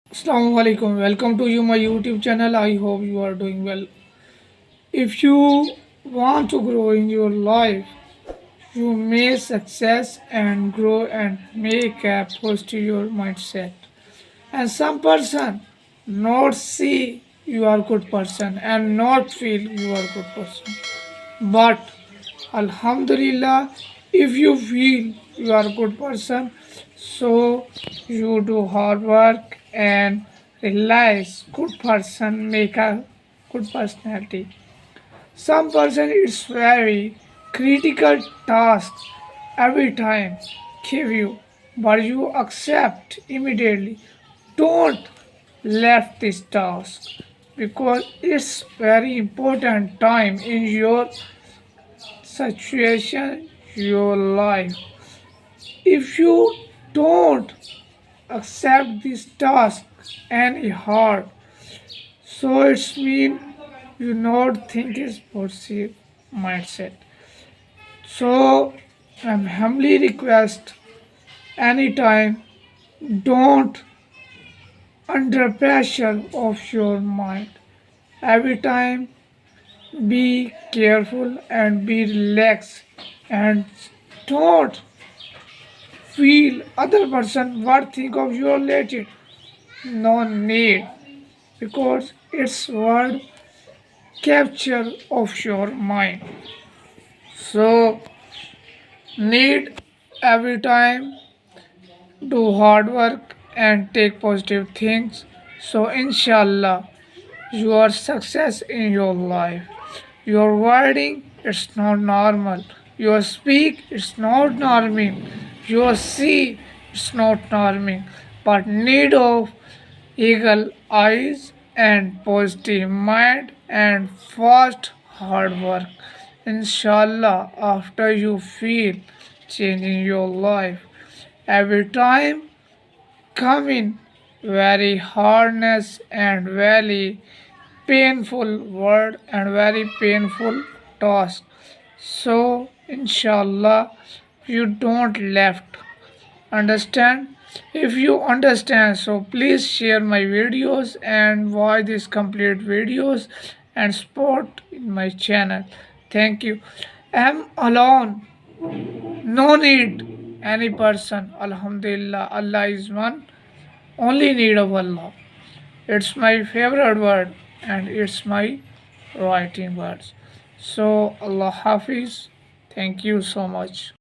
Assalamualaikum. Welcome to you my YouTube channel. I hope you are doing well. If you want to grow in your life, you may success and grow and make a positive mindset. And some person not see you are good person and not feel you are good person. But Alhamdulillah, if you feel you are a good person, so you do hard work and realize good person make a good personality. Some person it's very critical task every time give you, but you accept immediately. Don't left this task because it's very important time in your situation, your life. If you don't accept this task any hard, so it's mean you not think is positive mindset. So I'm humbly request anytime don't under pressure of your mind. Every time be careful and be relaxed and don't feel other person what think of you related. No need because it's word capture of your mind. So need every time do hard work and take positive things. So inshallah your success in your life. Your wording it's not normal. Your speak it's not normal. Your see it's not normal. But need of eagle eyes and positive mind and fast hard work. Inshallah after you feel change in your life. Every time coming very hardness and very painful word and very painful task. So inshallah you don't left. Understand? If you understand, so please share my videos and watch these complete videos and support in my channel. Thank you. I'm alone. No need any person. Alhamdulillah. Allah is one. Only need of Allah. It's my favorite word and it's my writing words. So Allah Hafiz. Thank you so much.